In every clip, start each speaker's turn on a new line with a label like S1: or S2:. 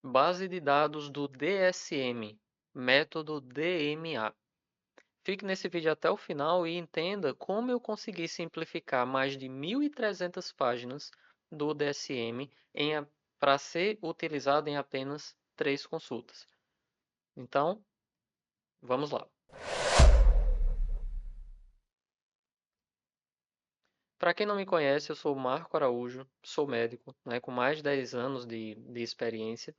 S1: Base de dados do DSM, método DMA. Fique nesse vídeo até o final e entenda como eu consegui simplificar mais de 1.300 páginas do DSM para ser utilizado em apenas 3 consultas. Então, vamos lá. Para quem não me conhece, eu sou Marco Araújo, sou médico, né, com mais de 10 anos de experiência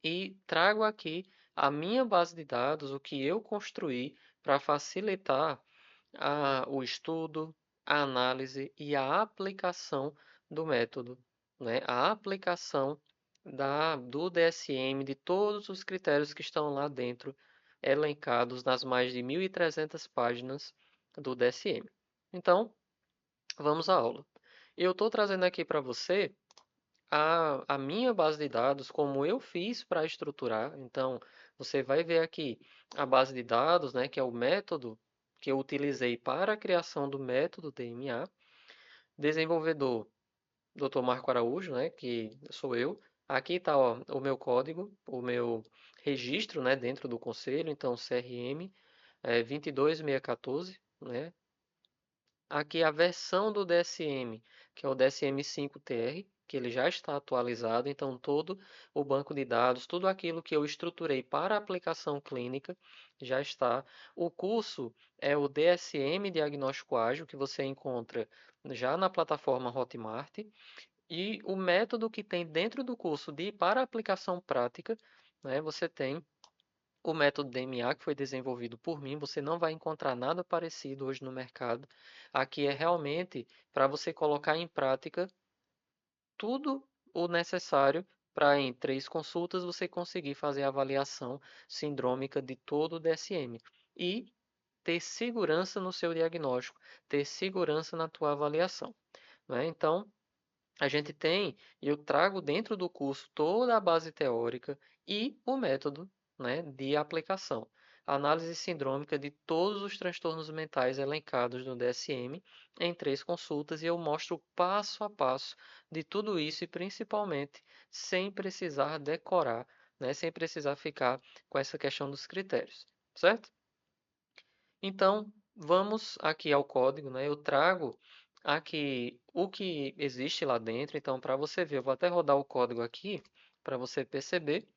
S1: e trago aqui a minha base de dados, o que eu construí para facilitar o estudo, a análise e a aplicação do método, né? A aplicação do DSM, de todos os critérios que estão lá dentro, elencados nas mais de 1.300 páginas do DSM. Então, vamos à aula. Eu estou trazendo aqui para você a minha base de dados, como eu fiz para estruturar. Então, você vai ver aqui a base de dados, né, que é o método que eu utilizei para a criação do método DMA. Desenvolvedor, Dr. Marco Araújo, né, que sou eu. Aqui está o meu código, o meu registro, né, dentro do conselho. Então, CRM 22614, né? Aqui a versão do DSM, que é o DSM-5-TR, que ele já está atualizado, então todo o banco de dados, tudo aquilo que eu estruturei para a aplicação clínica já está. O curso é o DSM Diagnóstico Ágil, que você encontra já na plataforma Hotmart, e o método que tem dentro do curso para aplicação prática, né, você tem o método DMA, que foi desenvolvido por mim. Você não vai encontrar nada parecido hoje no mercado. Aqui é realmente para você colocar em prática tudo o necessário para, em 3 consultas, você conseguir fazer a avaliação sindrômica de todo o DSM e ter segurança no seu diagnóstico, ter segurança na tua avaliação, né? Então, a gente tem, e eu trago dentro do curso toda a base teórica e o método, né, de aplicação. Análise sindrômica de todos os transtornos mentais elencados no DSM em 3 consultas, e eu mostro passo a passo de tudo isso e principalmente sem precisar decorar, né, sem precisar ficar com essa questão dos critérios, certo? Então, vamos aqui ao código, né? Eu trago aqui o que existe lá dentro. Então, para você ver, eu vou até rodar o código aqui para você perceber,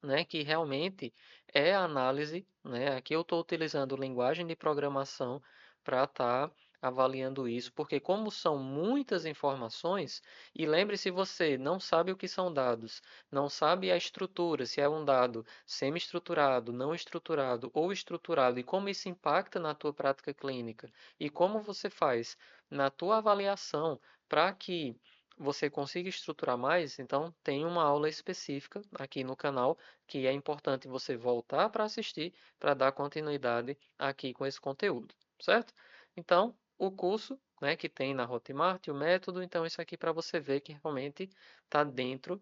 S1: né, que realmente é a análise, né? Aqui eu estou utilizando linguagem de programação para estar avaliando isso, porque como são muitas informações, e lembre-se, você não sabe o que são dados, não sabe a estrutura, se é um dado semi-estruturado, não estruturado ou estruturado, e como isso impacta na tua prática clínica, e como você faz na tua avaliação para que você consiga estruturar mais. Então tem uma aula específica aqui no canal que é importante você voltar para assistir para dar continuidade aqui com esse conteúdo, certo? Então, o curso, né, que tem na Hotmart, o método, então isso aqui para você ver que realmente está dentro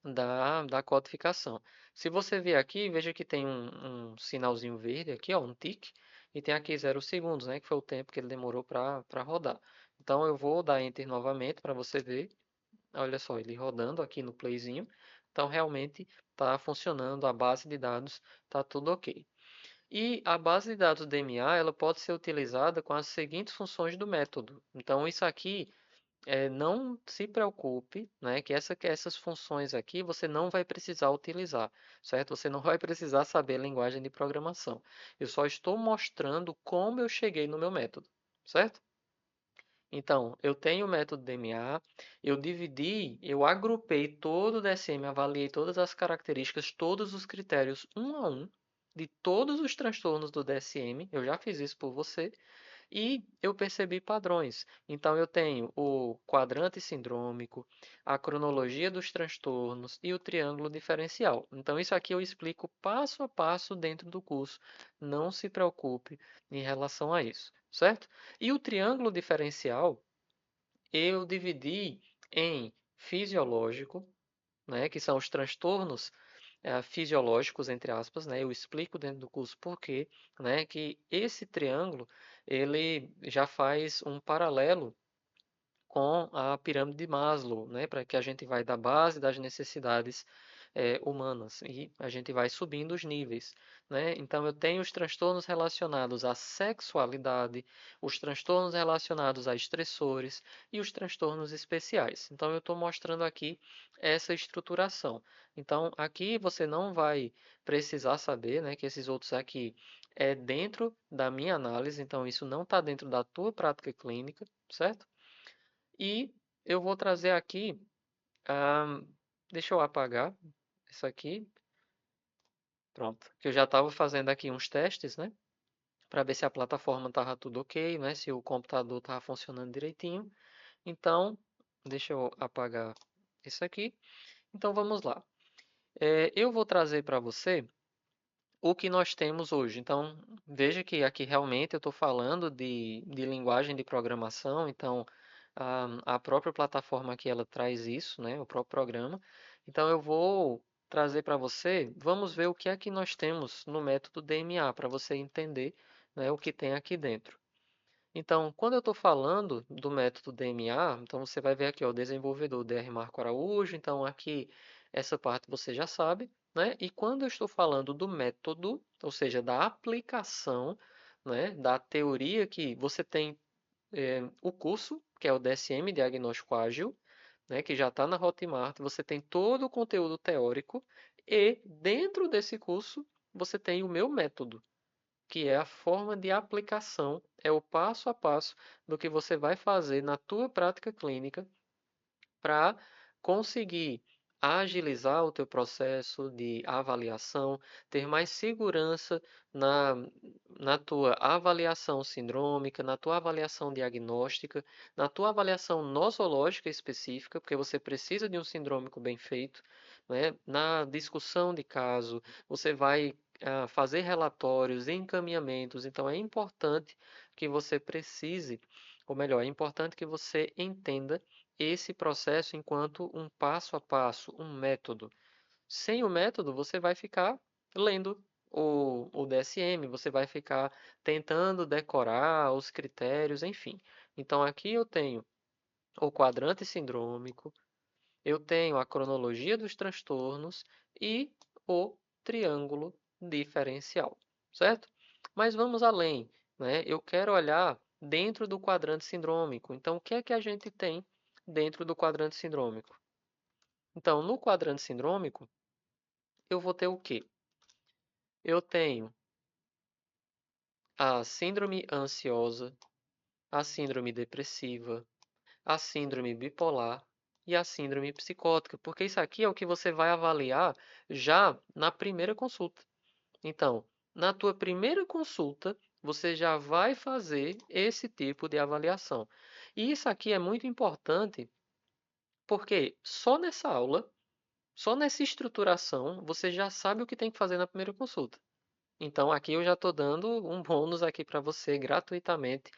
S1: da codificação. Se você ver aqui, veja que tem um sinalzinho verde aqui, ó, um tique, e tem aqui 0 segundos, né, que foi o tempo que ele demorou para rodar. Então eu vou dar Enter novamente para você ver. Olha só, ele rodando aqui no playzinho. Então, realmente está funcionando, a base de dados está tudo ok. E a base de dados DMA, ela pode ser utilizada com as seguintes funções do método. Então, isso aqui, não se preocupe, né, que essas funções aqui você não vai precisar utilizar, certo? Você não vai precisar saber linguagem de programação. Eu só estou mostrando como eu cheguei no meu método, certo? Então, eu tenho o método DMA, eu agrupei todo o DSM, avaliei todas as características, todos os critérios um a um de todos os transtornos do DSM. Eu já fiz isso por você e eu percebi padrões. Então, eu tenho o quadrante sindrômico, a cronologia dos transtornos e o triângulo diferencial. Então, isso aqui eu explico passo a passo dentro do curso. Não se preocupe em relação a isso, certo? E o triângulo diferencial eu dividi em fisiológico, né, que são os transtornos fisiológicos, entre aspas, né, eu explico dentro do curso por quê, né, que esse triângulo ele já faz um paralelo com a pirâmide de Maslow, né? Para que a gente vai da base das necessidades humanas e a gente vai subindo os níveis, né? Então eu tenho os transtornos relacionados à sexualidade, os transtornos relacionados a estressores e os transtornos especiais. Então eu estou mostrando aqui essa estruturação. Então aqui você não vai precisar saber, né, que esses outros aqui é dentro da minha análise, então isso não está dentro da tua prática clínica, certo? E eu vou trazer aqui, ah, deixa eu apagar isso aqui, pronto, que eu já estava fazendo aqui uns testes, né, para ver se a plataforma estava tudo ok, né, se o computador estava funcionando direitinho. Então, deixa eu apagar isso aqui. Então vamos lá. Eu vou trazer para você o que nós temos hoje. Então, veja que aqui realmente eu estou falando de linguagem de programação, então a própria plataforma aqui ela traz isso, né, o próprio programa. Então, eu vou trazer para você, vamos ver o que é que nós temos no método DMA, para você entender, né, o que tem aqui dentro. Então, quando eu estou falando do método DMA, então você vai ver aqui, ó, o desenvolvedor DR Marco Araújo, então aqui essa parte você já sabe, né? E quando eu estou falando do método, ou seja, da aplicação, né, da teoria que você tem o curso, que é o DSM, Diagnóstico Ágil, né, que já está na Hotmart, você tem todo o conteúdo teórico e dentro desse curso você tem o meu método, que é a forma de aplicação, é o passo a passo do que você vai fazer na tua prática clínica para conseguir agilizar o teu processo de avaliação, ter mais segurança na, na tua avaliação sindrômica, na tua avaliação diagnóstica, na tua avaliação nosológica específica, porque você precisa de um sindrômico bem feito, né? Na discussão de caso, você vai fazer relatórios, encaminhamentos, então é importante que você precise, ou melhor, é importante que você entenda esse processo enquanto um passo a passo, um método. Sem o método, você vai ficar lendo o DSM, você vai ficar tentando decorar os critérios, enfim. Então, aqui eu tenho o quadrante sindrômico, eu tenho a cronologia dos transtornos e o triângulo diferencial, certo? Mas vamos além, né? Eu quero olhar dentro do quadrante sindrômico. Então, o que é que a gente tem dentro do quadrante sindrômico? Então, no quadrante sindrômico, eu vou ter o quê? Eu tenho a síndrome ansiosa, a síndrome depressiva, a síndrome bipolar e a síndrome psicótica, porque isso aqui é o que você vai avaliar já na primeira consulta. Então, na tua primeira consulta, você já vai fazer esse tipo de avaliação. E isso aqui é muito importante, porque só nessa aula, só nessa estruturação, você já sabe o que tem que fazer na primeira consulta. Então, aqui eu já estou dando um bônus aqui para você gratuitamente,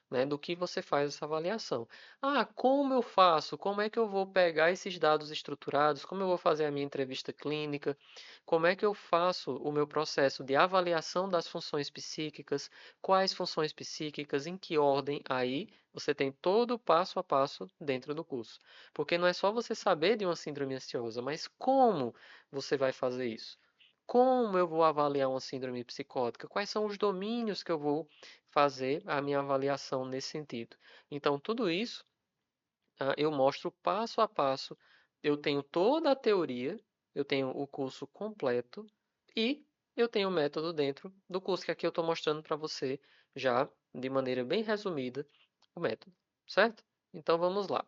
S1: né, do que você faz essa avaliação. Ah, como eu faço? Como é que eu vou pegar esses dados estruturados? Como eu vou fazer a minha entrevista clínica? Como é que eu faço o meu processo de avaliação das funções psíquicas? Quais funções psíquicas? Em que ordem? Aí você tem todo o passo a passo dentro do curso. Porque não é só você saber de uma síndrome ansiosa, mas como você vai fazer isso? Como eu vou avaliar uma síndrome psicótica? Quais são os domínios que eu vou fazer a minha avaliação nesse sentido? Então, tudo isso eu mostro passo a passo. Eu tenho toda a teoria, eu tenho o curso completo e eu tenho o método dentro do curso, que aqui eu estou mostrando para você já de maneira bem resumida o método, certo? Então vamos lá.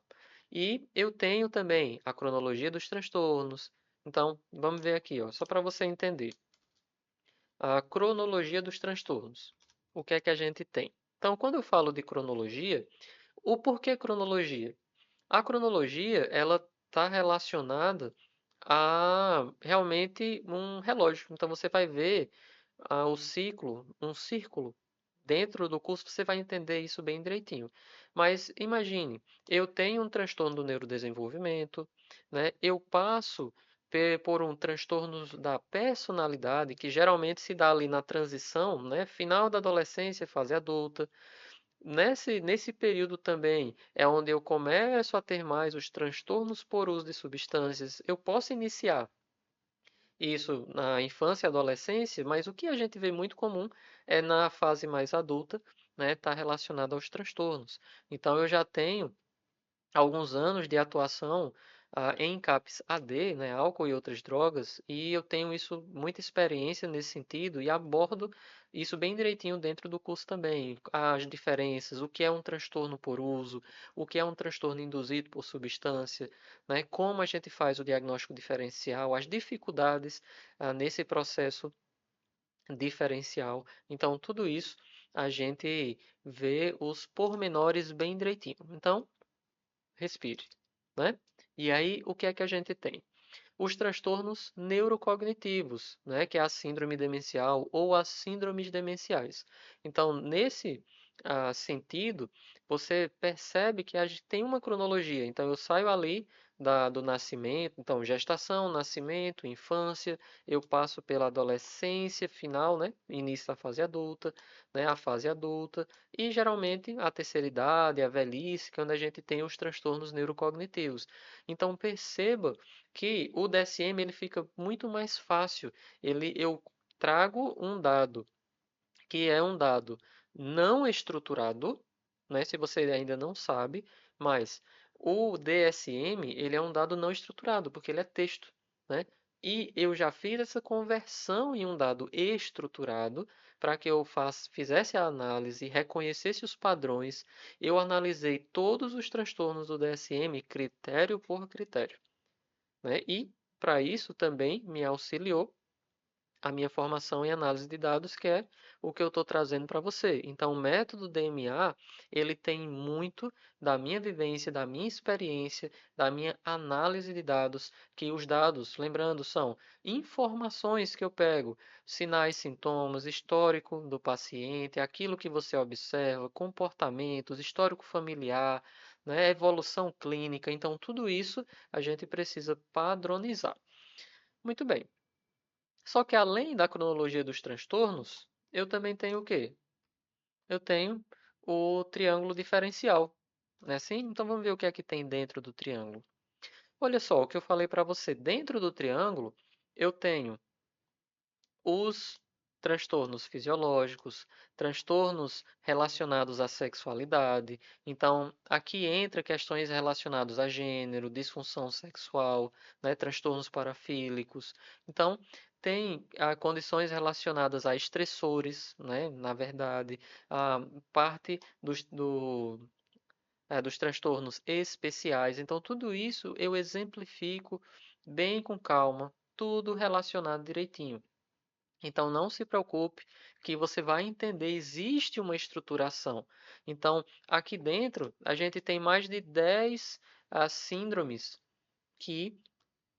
S1: E eu tenho também a cronologia dos transtornos. Então, vamos ver aqui, ó, só para você entender a cronologia dos transtornos. O que é que a gente tem? Então, quando eu falo de cronologia, o porquê cronologia? A cronologia, ela está relacionada a realmente um relógio. Então, você vai ver o ciclo, um círculo. Dentro do curso você vai entender isso bem direitinho. Mas imagine, eu tenho um transtorno do neurodesenvolvimento, né? Eu passo por um transtorno da personalidade, que geralmente se dá ali na transição, né? Final da adolescência, fase adulta. Nesse período também é onde eu começo a ter mais os transtornos por uso de substâncias. Eu posso iniciar isso na infância e adolescência, mas o que a gente vê muito comum é na fase mais adulta, né, está relacionado aos transtornos. Então eu já tenho alguns anos de atuação em CAPS AD, né, álcool e outras drogas, e eu tenho isso muita experiência nesse sentido e abordo isso bem direitinho dentro do curso também, as diferenças, o que é um transtorno por uso, o que é um transtorno induzido por substância, né, como a gente faz o diagnóstico diferencial, as dificuldades nesse processo diferencial. Então, tudo isso a gente vê os pormenores bem direitinho. Então, respire, né? E aí, o que é que a gente tem? Os transtornos neurocognitivos, né, que é a síndrome demencial ou as síndromes demenciais. Então, nesse sentido, você percebe que a gente tem uma cronologia. Então, eu saio ali do nascimento, então, gestação, nascimento, infância, eu passo pela adolescência final, né, início da fase adulta, né, a fase adulta, e geralmente a terceira idade, a velhice, que é onde a gente tem os transtornos neurocognitivos. Então, perceba que o DSM ele fica muito mais fácil. Eu trago um dado que é um dado não estruturado, né? Se você ainda não sabe, mas o DSM ele é um dado não estruturado porque ele é texto, né? E eu já fiz essa conversão em um dado estruturado para que eu fizesse a análise, reconhecesse os padrões. Eu analisei todos os transtornos do DSM, critério por critério, né? E para isso também me auxiliou a minha formação em análise de dados, que é o que eu estou trazendo para você. Então, o método DMA, ele tem muito da minha vivência, da minha experiência, da minha análise de dados, que os dados, lembrando, são informações que eu pego, sinais, sintomas, histórico do paciente, aquilo que você observa, comportamentos, histórico familiar, né, evolução clínica. Então, tudo isso a gente precisa padronizar. Muito bem. Só que além da cronologia dos transtornos, eu também tenho o quê? Eu tenho o triângulo diferencial, né? Assim, então vamos ver o que é que tem dentro do triângulo. Olha só, o que eu falei para você, dentro do triângulo, eu tenho os transtornos fisiológicos, transtornos relacionados à sexualidade. Então, aqui entra questões relacionadas a gênero, disfunção sexual, né, transtornos parafílicos. Então, tem condições relacionadas a estressores, né, na verdade, a parte dos transtornos especiais. Então, tudo isso eu exemplifico bem com calma, tudo relacionado direitinho. Então não se preocupe que você vai entender, existe uma estruturação. Então, aqui dentro, a gente tem mais de 10 síndromes que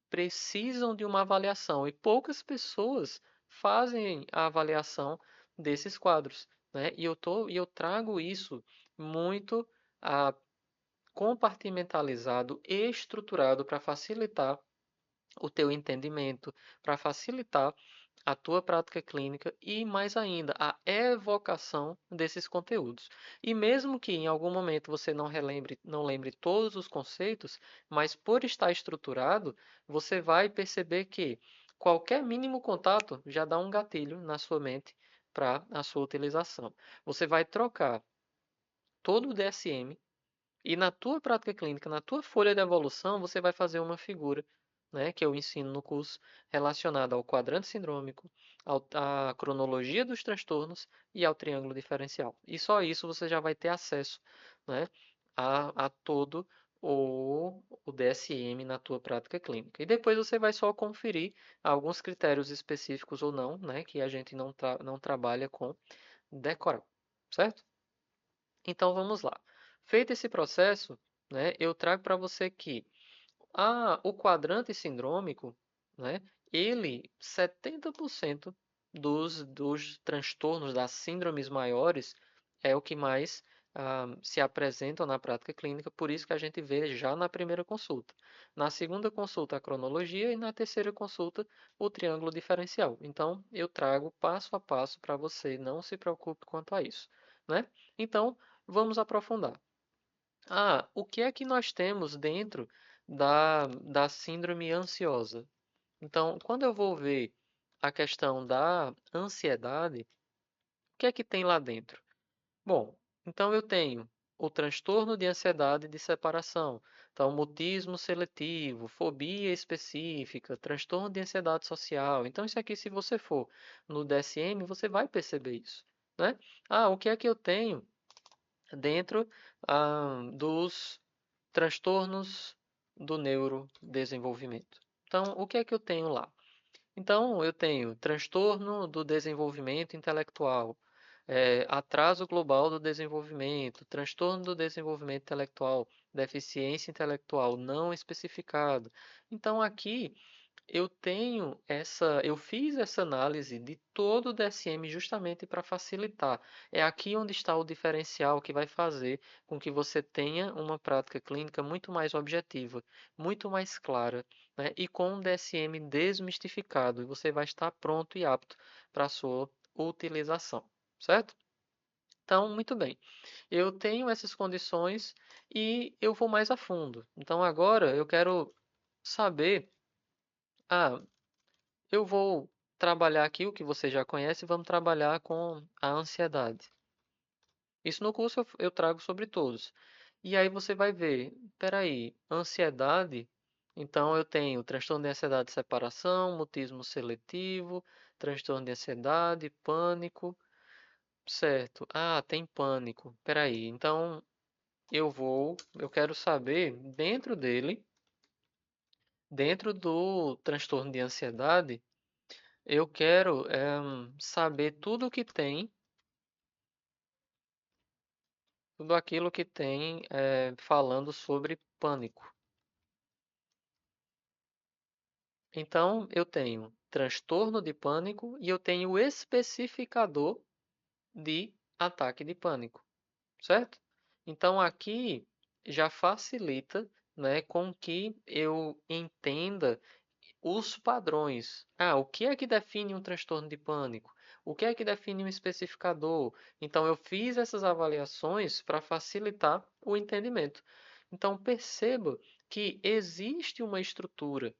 S1: precisam de uma avaliação e poucas pessoas fazem a avaliação desses quadros, né? E eu trago isso muito ah, compartimentalizado e estruturado para facilitar o teu entendimento, para facilitar a tua prática clínica e, mais ainda, a evocação desses conteúdos. E mesmo que em algum momento você não lembre todos os conceitos, mas por estar estruturado, você vai perceber que qualquer mínimo contato já dá um gatilho na sua mente para a sua utilização. Você vai trocar todo o DSM e na tua prática clínica, na tua folha de evolução, você vai fazer uma figura, né, que eu ensino no curso, relacionada ao quadrante sindrômico, à cronologia dos transtornos e ao triângulo diferencial. E só isso você já vai ter acesso, né, a todo o DSM na tua prática clínica. E depois você vai só conferir alguns critérios específicos ou não, né, que a gente não trabalha com decorar, certo? Então vamos lá. Feito esse processo, né, eu trago para você que o quadrante sindrômico, né, ele 70% dos transtornos das síndromes maiores é o que mais se apresentam na prática clínica, por isso que a gente vê já na primeira consulta. Na segunda consulta, a cronologia e na terceira consulta, o triângulo diferencial. Então, eu trago passo a passo para você, não se preocupe quanto a isso, né? Então, Vamos aprofundar. Ah, o que é que nós temos dentro da síndrome ansiosa? Então, quando eu vou ver a questão da ansiedade, o que é que tem lá dentro? Bom, então eu tenho o transtorno de ansiedade de separação, então mutismo seletivo, fobia específica, transtorno de ansiedade social. Então isso aqui, se você for no DSM, você vai perceber isso, né? Ah, o que é que eu tenho dentro dos transtornos do neurodesenvolvimento? Então, o que é que eu tenho lá? Então, eu tenho transtorno do desenvolvimento intelectual, atraso global do desenvolvimento, transtorno do desenvolvimento intelectual, deficiência intelectual não especificado. Então, aqui eu fiz essa análise de todo o DSM justamente para facilitar. É aqui onde está o diferencial que vai fazer com que você tenha uma prática clínica muito mais objetiva, muito mais clara, né? E com um DSM desmistificado, e você vai estar pronto e apto para a sua utilização, certo? Então, muito bem. Eu tenho essas condições e eu vou mais a fundo. Então, agora eu quero saber. Ah, eu vou trabalhar aqui o que você já conhece, vamos trabalhar com a ansiedade. Isso no curso eu trago sobre todos. E aí você vai ver, peraí, ansiedade, então eu tenho transtorno de ansiedade de separação, mutismo seletivo, transtorno de ansiedade, pânico, certo? Ah, tem pânico. Peraí, então eu quero saber dentro dele, dentro do transtorno de ansiedade, eu quero saber tudo aquilo que tem falando sobre pânico. Então, eu tenho transtorno de pânico e eu tenho o especificador de ataque de pânico, certo? Então, aqui já facilita, né, com que eu entenda os padrões. Ah, o que é que define um transtorno de pânico? O que é que define um especificador? Então, eu fiz essas avaliações para facilitar o entendimento. Então, perceba que existe uma estrutura,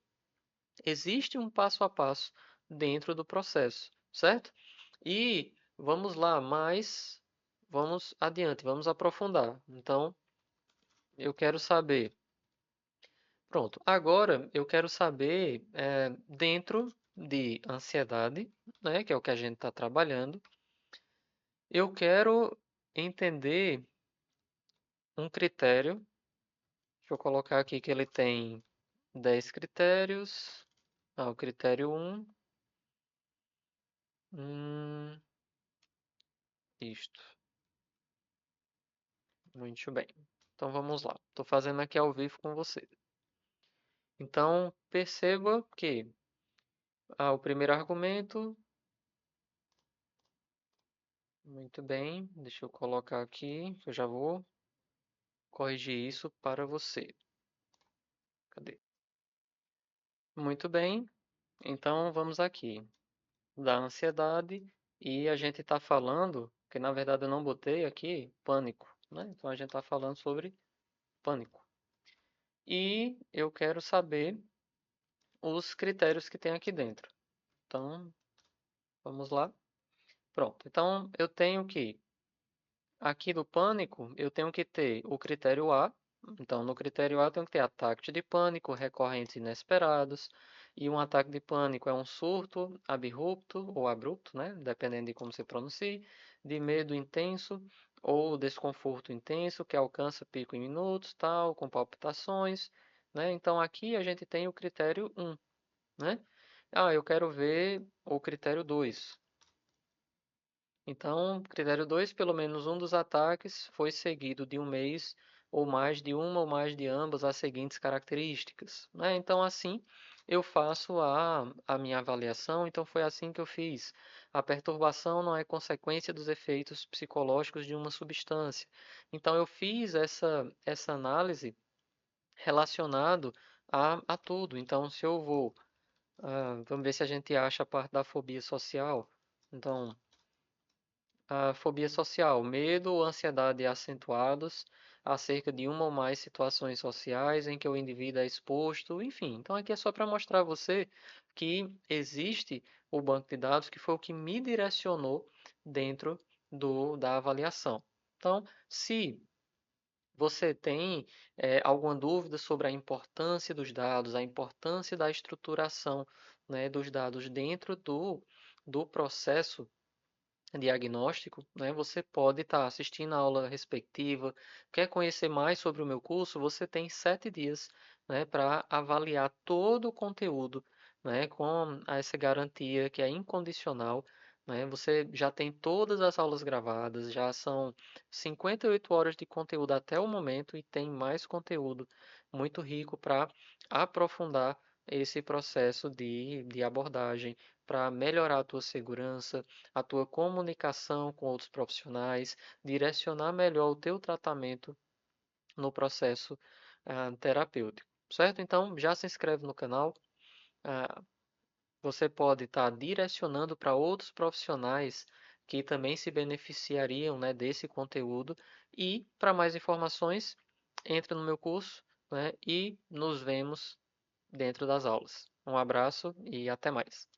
S1: existe um passo a passo dentro do processo, certo? E vamos lá, vamos adiante, vamos aprofundar. Então, eu quero saber. Pronto, agora eu quero saber, dentro de ansiedade, né, que é o que a gente está trabalhando, eu quero entender um critério. Deixa eu colocar aqui que ele tem 10 critérios. Ah, o critério isto. Muito bem. Então vamos lá. Estou fazendo aqui ao vivo com você. Então perceba que o primeiro argumento. Muito bem, deixa eu colocar aqui, que eu já vou corrigir isso para você. Cadê? Muito bem, então vamos aqui. Da ansiedade e a gente está falando, que na verdade eu não botei aqui, pânico, né? Então a gente está falando sobre pânico. E eu quero saber os critérios que tem aqui dentro. Então, vamos lá. Pronto. Então, eu tenho que aqui do pânico, eu tenho que ter o critério A. Então, no critério A, eu tenho que ter ataque de pânico recorrentes inesperados. E um ataque de pânico é um surto abrupto ou abrupto, né? Dependendo de como se pronuncia, de medo intenso ou desconforto intenso que alcança pico em minutos, tal, com palpitações, né? Então, aqui a gente tem o critério 1, né? Ah, eu quero ver o critério 2. Então, critério 2, pelo menos um dos ataques foi seguido de um mês ou mais de uma ou mais de ambas as seguintes características, né? Então, assim, eu faço a minha avaliação. Então, foi assim que eu fiz. A perturbação não é consequência dos efeitos psicológicos de uma substância. Então, eu fiz essa análise relacionado a tudo. Então, se eu vou, vamos ver se a gente acha a parte da fobia social. Então, A fobia social, medo ou ansiedade acentuados acerca de uma ou mais situações sociais em que o indivíduo é exposto, enfim. Então aqui é só para mostrar a você que existe o banco de dados que foi o que me direcionou dentro da avaliação. Então, se você tem alguma dúvida sobre a importância dos dados, a importância da estruturação, né, dos dados dentro do processo diagnóstico, né, você pode estar assistindo a aula respectiva. Quer conhecer mais sobre o meu curso? Você tem 7 dias, né, para avaliar todo o conteúdo, né, com essa garantia que é incondicional. Né, você já tem todas as aulas gravadas, já são 58 horas de conteúdo até o momento e tem mais conteúdo muito rico para aprofundar esse processo de abordagem, para melhorar a tua segurança, a tua comunicação com outros profissionais, direcionar melhor o teu tratamento no processo terapêutico, certo? Então, já se inscreve no canal. ah, Você pode estar direcionando para outros profissionais que também se beneficiariam, né, desse conteúdo. E para mais informações, entre no meu curso, né, e nos vemos dentro das aulas. Um abraço e até mais.